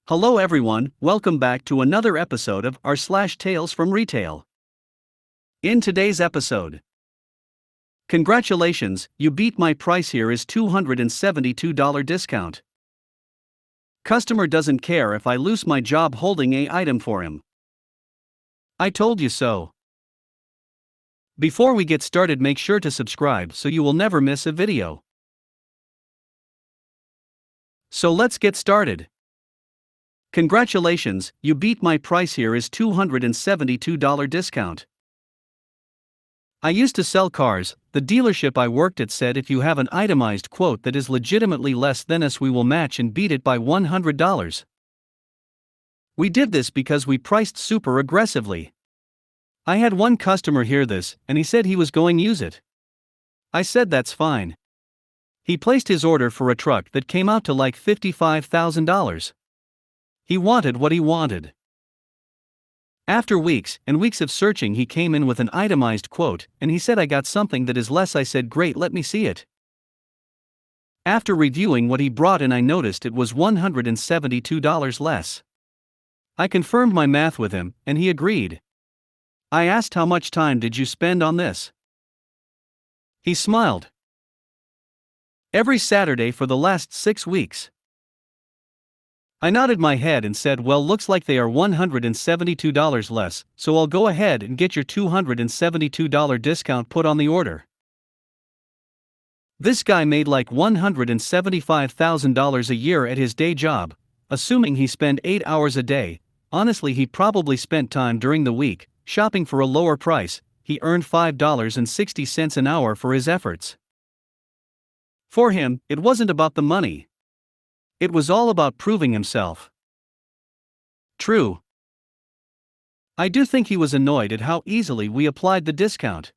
Hello everyone, welcome back to another episode of r/slash Tales from Retail. In today's episode, congratulations, you beat my price. Here is $272 discount. Customer doesn't care if I lose my job holding a item for him. I told you so. Before we get started, make sure to subscribe so you will never miss a video. So let's get started. Congratulations, you beat my price. Here is $272 discount. I used to sell cars. The dealership I worked at said if you have an itemized quote that is legitimately less than us, we will match and beat it by $100. We did this because we priced super aggressively. I had one customer hear this, and he said he was going to use it. I said that's fine. He placed his order for a truck that came out to like $55,000. He wanted what he wanted. After weeks and weeks of searching, he came in with an itemized quote, and he said I got something that is less. I said great, let me see it. After reviewing what he brought in, I noticed it was $172 less. I confirmed my math with him, and he agreed. I asked, how much time did you spend on this? He smiled. Every Saturday for the last 6 weeks. I nodded my head and said, well, looks like they are $172 less, so I'll go ahead and get your $272 discount put on the order. This guy made like $175,000 a year at his day job, assuming he spent 8 hours a day. Honestly, he probably spent time during the week, shopping for a lower price. He earned $5.60 an hour for his efforts. For him, it wasn't about the money. It was all about proving himself. True. I do think he was annoyed at how easily we applied the discount.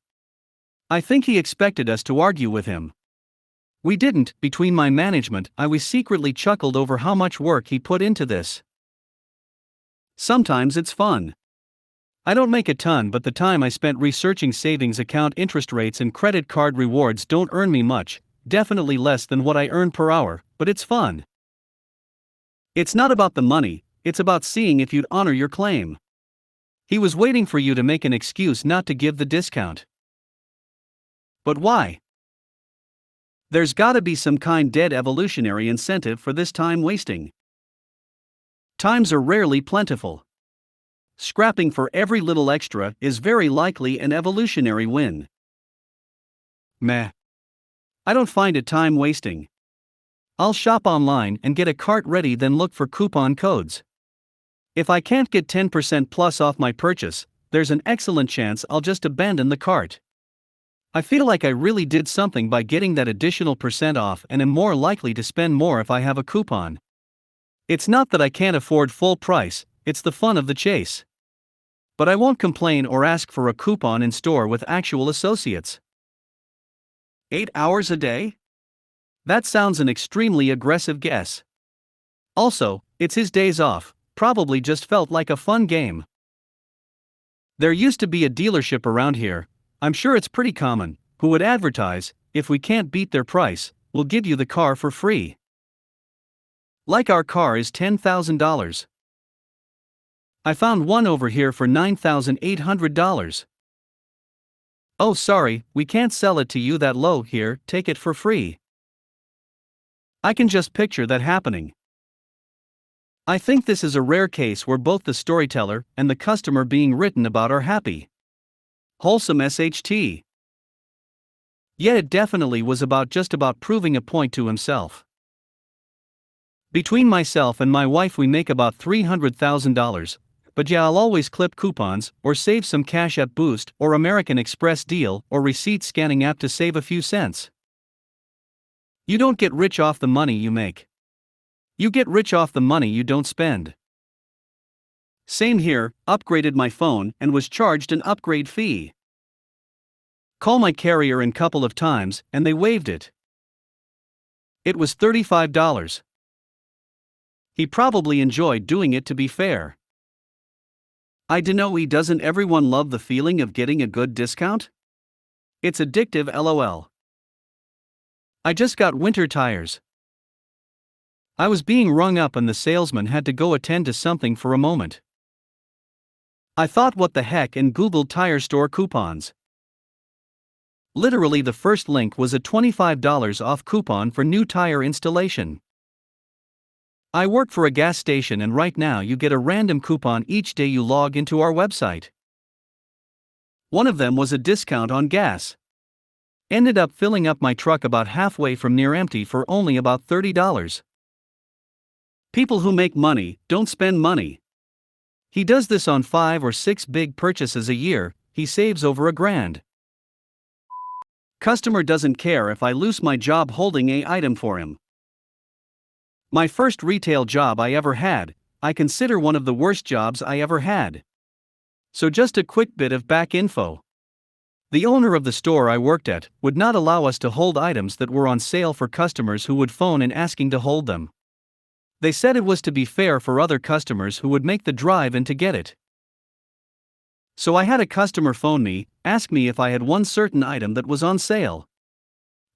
I think he expected us to argue with him. We didn't. Between my management, we secretly chuckled over how much work he put into this. Sometimes it's fun. I don't make a ton, but the time I spent researching savings account interest rates and credit card rewards don't earn me much, definitely less than what I earn per hour, but it's fun. It's not about the money, it's about seeing if you'd honor your claim. He was waiting for you to make an excuse not to give the discount. But why? There's gotta be some kind dead evolutionary incentive for this time wasting. Times are rarely plentiful. Scrapping for every little extra is very likely an evolutionary win. Meh. I don't find it time wasting. I'll shop online and get a cart ready, then look for coupon codes. If I can't get 10% plus off my purchase, there's an excellent chance I'll just abandon the cart. I feel like I really did something by getting that additional percent off and am more likely to spend more if I have a coupon. It's not that I can't afford full price, it's the fun of the chase. But I won't complain or ask for a coupon in store with actual associates. 8 hours a day? That sounds an extremely aggressive guess. Also, it's his days off, probably just felt like a fun game. There used to be a dealership around here, I'm sure it's pretty common, who would advertise, if we can't beat their price, we'll give you the car for free. Like our car is $10,000. I found one over here for $9,800. Oh, sorry, we can't sell it to you that low. Here, take it for free. I can just picture that happening. I think this is a rare case where both the storyteller and the customer being written about are happy. Wholesome SHT. Yet it definitely was just about proving a point to himself. Between myself and my wife, we make about $300,000, but yeah, I'll always clip coupons or save some cash at Boost or American Express deal or receipt scanning app to save a few cents. You don't get rich off the money you make. You get rich off the money you don't spend. Same here, upgraded my phone and was charged an upgrade fee. Call my carrier a couple of times and they waived it. It was $35. He probably enjoyed doing it, to be fair. I dunno, doesn't everyone love the feeling of getting a good discount? It's addictive, lol. I just got winter tires. I was being rung up and the salesman had to go attend to something for a moment. I thought what the heck and Googled tire store coupons. Literally the first link was a $25 off coupon for new tire installation. I work for a gas station and right now you get a random coupon each day you log into our website. One of them was a discount on gas. Ended up filling up my truck about halfway from near empty for only about $30. People who make money don't spend money. He does this on 5 or 6 big purchases a year, he saves over $1,000. Customer doesn't care if I lose my job holding a item for him. My first retail job I ever had, I consider one of the worst jobs I ever had. So just a quick bit of back info. The owner of the store I worked at would not allow us to hold items that were on sale for customers who would phone in asking to hold them. They said it was to be fair for other customers who would make the drive in to get it. So I had a customer phone me, ask me if I had one certain item that was on sale.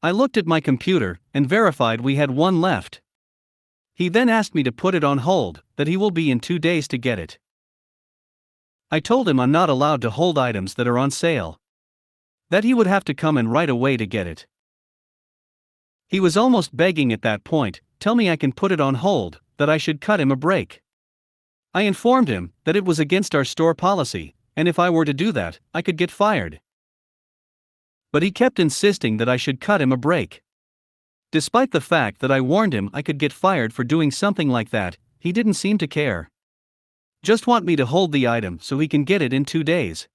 I looked at my computer and verified we had one left. He then asked me to put it on hold, that he will be in 2 days to get it. I told him I'm not allowed to hold items that are on sale. That he would have to come in right away to get it. He was almost begging at that point, tell me I can put it on hold, that I should cut him a break. I informed him that it was against our store policy, and if I were to do that, I could get fired. But he kept insisting that I should cut him a break. Despite the fact that I warned him I could get fired for doing something like that, he didn't seem to care. Just want me to hold the item so he can get it in 2 days.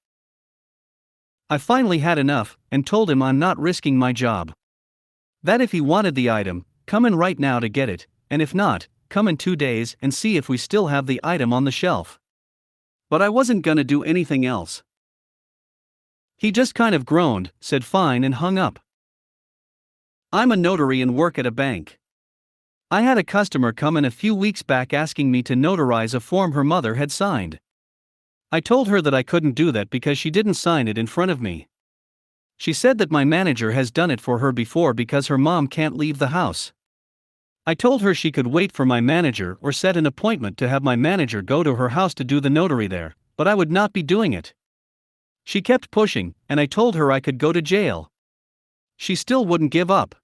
I finally had enough and told him I'm not risking my job. That if he wanted the item, come in right now to get it, and if not, come in 2 days and see if we still have the item on the shelf. But I wasn't gonna do anything else. He just kind of groaned, said fine and hung up. I'm a notary and work at a bank. I had a customer come in a few weeks back asking me to notarize a form her mother had signed. I told her that I couldn't do that because she didn't sign it in front of me. She said that my manager has done it for her before because her mom can't leave the house. I told her she could wait for my manager or set an appointment to have my manager go to her house to do the notary there, but I would not be doing it. She kept pushing, and I told her I could go to jail. She still wouldn't give up.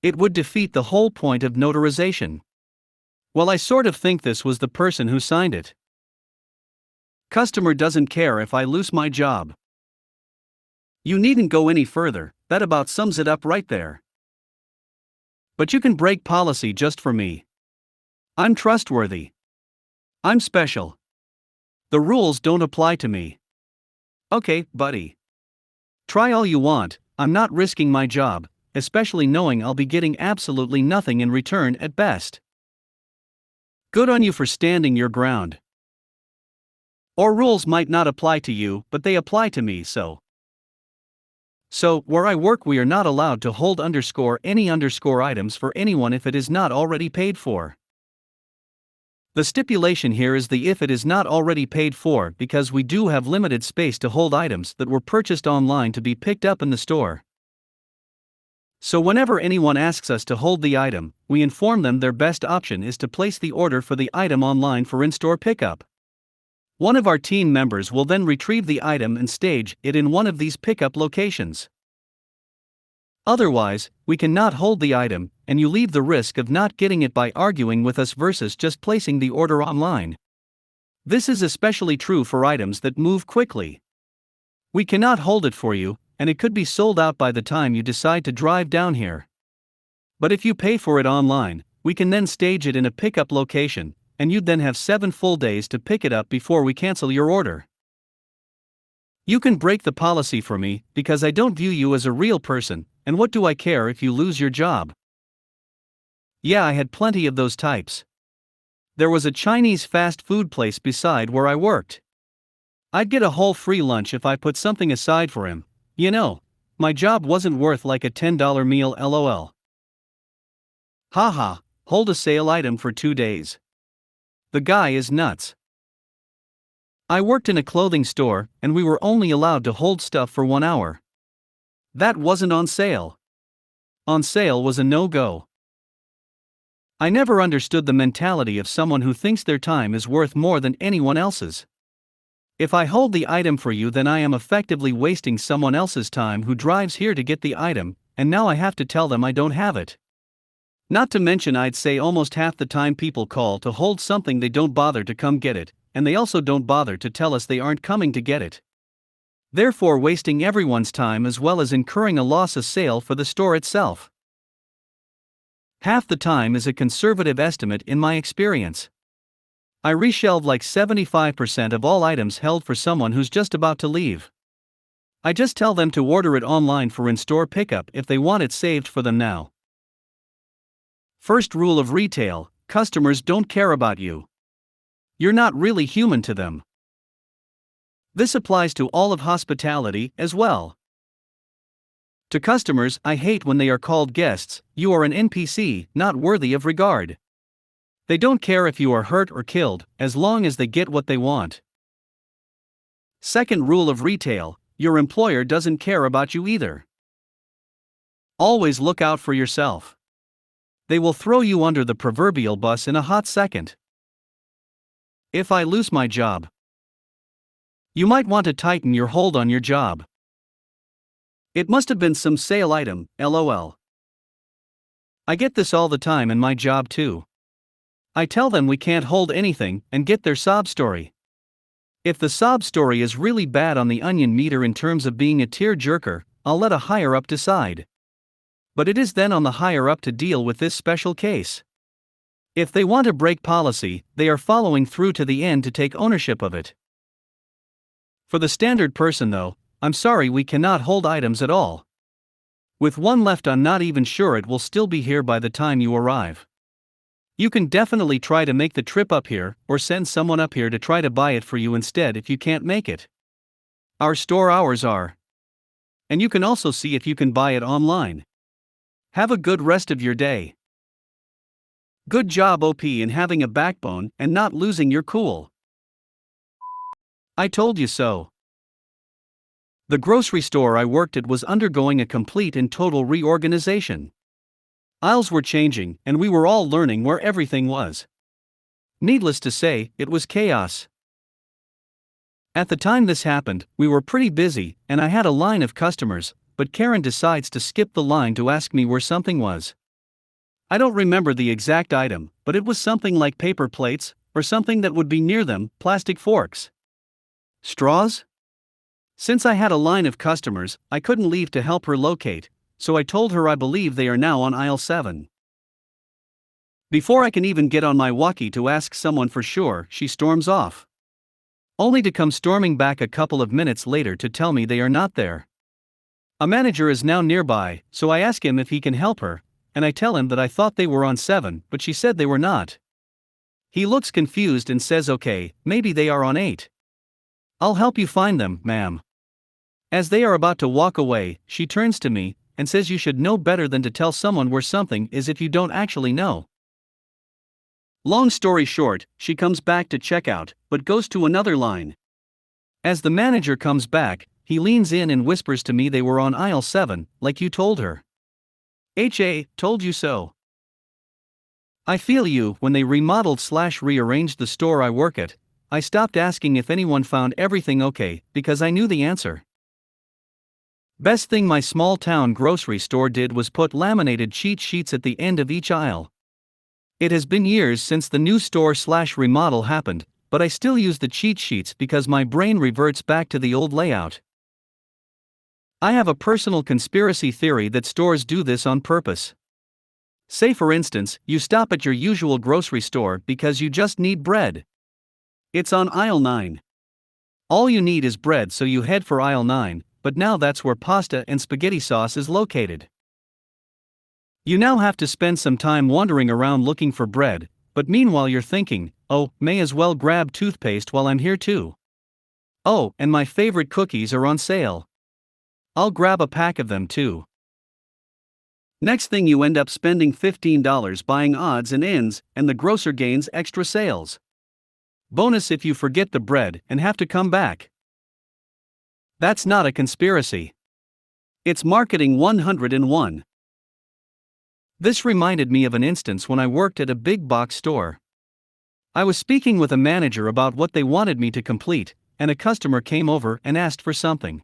It would defeat the whole point of notarization. Well, I sort of think this was the person who signed it. Customer doesn't care if I lose my job. You needn't go any further, that about sums it up right there. But you can break policy just for me. I'm trustworthy. I'm special. The rules don't apply to me. Okay, buddy. Try all you want, I'm not risking my job, especially knowing I'll be getting absolutely nothing in return at best. Good on you for standing your ground. Or rules might not apply to you, but they apply to me, so. So, where I work we are not allowed to hold any items for anyone if it is not already paid for. The stipulation here is the if it is not already paid for because we do have limited space to hold items that were purchased online to be picked up in the store. So whenever anyone asks us to hold the item, we inform them their best option is to place the order for the item online for in-store pickup. One of our team members will then retrieve the item and stage it in one of these pickup locations. Otherwise, we cannot hold the item, and you leave the risk of not getting it by arguing with us versus just placing the order online. This is especially true for items that move quickly. We cannot hold it for you, and it could be sold out by the time you decide to drive down here. But if you pay for it online, we can then stage it in a pickup location, and you'd then have 7 full days to pick it up before we cancel your order. You can break the policy for me because I don't view you as a real person, and what do I care if you lose your job? Yeah, I had plenty of those types. There was a Chinese fast food place beside where I worked. I'd get a whole free lunch if I put something aside for him. You know, my job wasn't worth like a $10 meal lol. Haha, hold a sale item for 2 days. The guy is nuts. I worked in a clothing store, and we were only allowed to hold stuff for 1 hour. That wasn't on sale. On sale was a no-go. I never understood the mentality of someone who thinks their time is worth more than anyone else's. If I hold the item for you, then I am effectively wasting someone else's time who drives here to get the item, and now I have to tell them I don't have it. Not to mention, I'd say almost half the time people call to hold something, they don't bother to come get it, and they also don't bother to tell us they aren't coming to get it. Therefore, wasting everyone's time as well as incurring a loss of sale for the store itself. Half the time is a conservative estimate in my experience. I reshelve like 75% of all items held for someone who's just about to leave. I just tell them to order it online for in-store pickup if they want it saved for them now. First rule of retail: customers don't care about you. You're not really human to them. This applies to all of hospitality as well. To customers, I hate when they are called guests. You are an NPC, not worthy of regard. They don't care if you are hurt or killed, as long as they get what they want. Second rule of retail: your employer doesn't care about you either. Always look out for yourself. They will throw you under the proverbial bus in a hot second. If I lose my job, you might want to tighten your hold on your job. It must have been some sale item, lol. I get this all the time in my job too. I tell them we can't hold anything and get their sob story. If the sob story is really bad on the onion meter in terms of being a tear-jerker, I'll let a higher-up decide. But it is then on the higher-up to deal with this special case. If they want to break policy, they are following through to the end to take ownership of it. For the standard person though, I'm sorry, we cannot hold items at all. With one left, I'm not even sure it will still be here by the time you arrive. You can definitely try to make the trip up here, or send someone up here to try to buy it for you instead if you can't make it. Our store hours are. And you can also see if you can buy it online. Have a good rest of your day. Good job, OP, in having a backbone and not losing your cool. I told you so. The grocery store I worked at was undergoing a complete and total reorganization. Aisles were changing, and we were all learning where everything was. Needless to say, it was chaos. At the time this happened, we were pretty busy, and I had a line of customers, but Karen decides to skip the line to ask me where something was. I don't remember the exact item, but it was something like paper plates, or something that would be near them, plastic forks. Straws? Since I had a line of customers, I couldn't leave to help her locate, so I told her I believe they are now on aisle 7. Before I can even get on my walkie to ask someone for sure, she storms off. Only to come storming back a couple of minutes later to tell me they are not there. A manager is now nearby, so I ask him if he can help her, and I tell him that I thought they were on 7, but she said they were not. He looks confused and says, okay, maybe they are on 8. I'll help you find them, ma'am. As they are about to walk away, she turns to me and says you should know better than to tell someone where something is if you don't actually know. Long story short, she comes back to checkout, but goes to another line. As the manager comes back, he leans in and whispers to me they were on aisle 7, like you told her. Told you so. I feel you. When they remodeled/rearranged the store I work at, I stopped asking if anyone found everything okay, because I knew the answer. Best thing my small town grocery store did was put laminated cheat sheets at the end of each aisle. It has been years since the new store/remodel happened, but I still use the cheat sheets because my brain reverts back to the old layout. I have a personal conspiracy theory that stores do this on purpose. Say for instance, you stop at your usual grocery store because you just need bread. It's on aisle 9. All you need is bread, so you head for aisle 9, but now that's where pasta and spaghetti sauce is located. You now have to spend some time wandering around looking for bread, but meanwhile you're thinking, oh, may as well grab toothpaste while I'm here too. Oh, and my favorite cookies are on sale. I'll grab a pack of them too. Next thing you end up spending $15 buying odds and ends, and the grocer gains extra sales. Bonus if you forget the bread and have to come back. That's not a conspiracy. It's marketing 101. This reminded me of an instance when I worked at a big box store. I was speaking with a manager about what they wanted me to complete, and a customer came over and asked for something.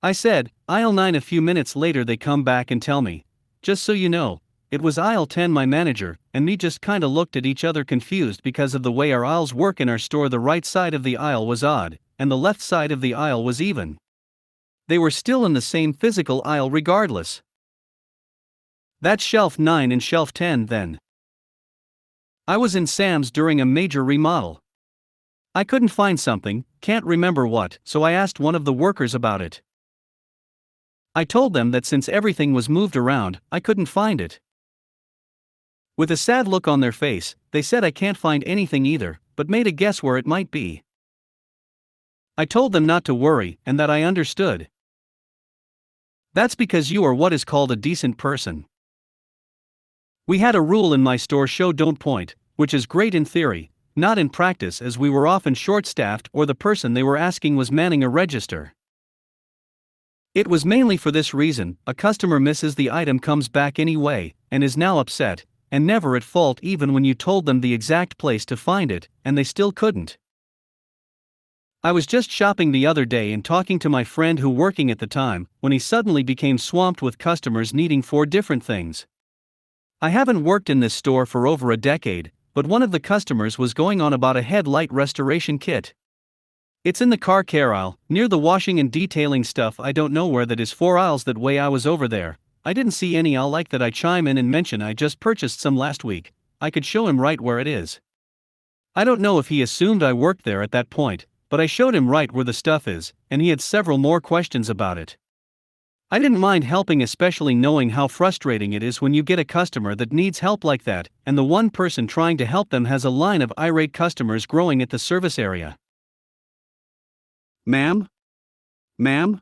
I said, aisle 9. A few minutes later they come back and tell me, just so you know, it was aisle 10. My manager and me just kinda looked at each other confused because of the way our aisles work in our store. The right side of the aisle was odd, and the left side of the aisle was even. They were still in the same physical aisle regardless. That's shelf 9 and shelf 10 then. I was in Sam's during a major remodel. I couldn't find something, can't remember what, so I asked one of the workers about it. I told them that since everything was moved around, I couldn't find it. With a sad look on their face, they said I can't find anything either, but made a guess where it might be. I told them not to worry and that I understood. That's because you are what is called a decent person. We had a rule in my store: show don't point, which is great in theory, not in practice, as we were often short-staffed or the person they were asking was manning a register. It was mainly for this reason: a customer misses the item, comes back anyway, and is now upset, and never at fault even when you told them the exact place to find it, and they still couldn't. I was just shopping the other day and talking to my friend who working at the time, when he suddenly became swamped with customers needing 4 different things. I haven't worked in this store for over a decade, but one of the customers was going on about a headlight restoration kit. It's in the car care aisle, near the washing and detailing stuff. I don't know where that is. 4 aisles that way. I was over there. I didn't see any. I'll like that I chime in and mention I just purchased some last week. I could show him right where it is. I don't know if he assumed I worked there at that point, but I showed him right where the stuff is, and he had several more questions about it. I didn't mind helping, especially knowing how frustrating it is when you get a customer that needs help like that, and the one person trying to help them has a line of irate customers growing at the service area. Ma'am? Ma'am?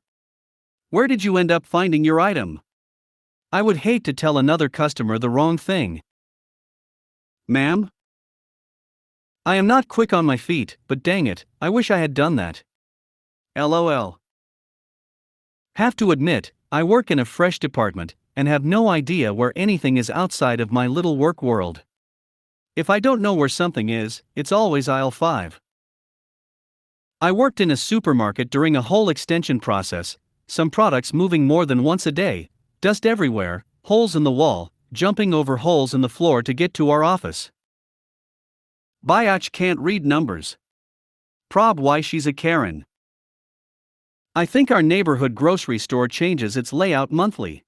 Where did you end up finding your item? I would hate to tell another customer the wrong thing. Ma'am? I am not quick on my feet, but dang it, I wish I had done that. LOL. Have to admit, I work in a fresh department, and have no idea where anything is outside of my little work world. If I don't know where something is, it's always aisle 5. I worked in a supermarket during a whole extension process, some products moving more than once a day, dust everywhere, holes in the wall, jumping over holes in the floor to get to our office. Biatch can't read numbers. Prob why she's a Karen. I think our neighborhood grocery store changes its layout monthly.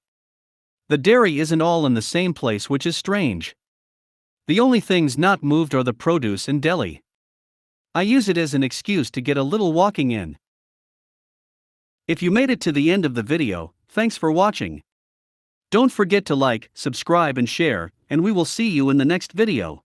The dairy isn't all in the same place, which is strange. The only things not moved are the produce and deli. I use it as an excuse to get a little walking in. If you made it to the end of the video, thanks for watching. Don't forget to like, subscribe and share, and we will see you in the next video.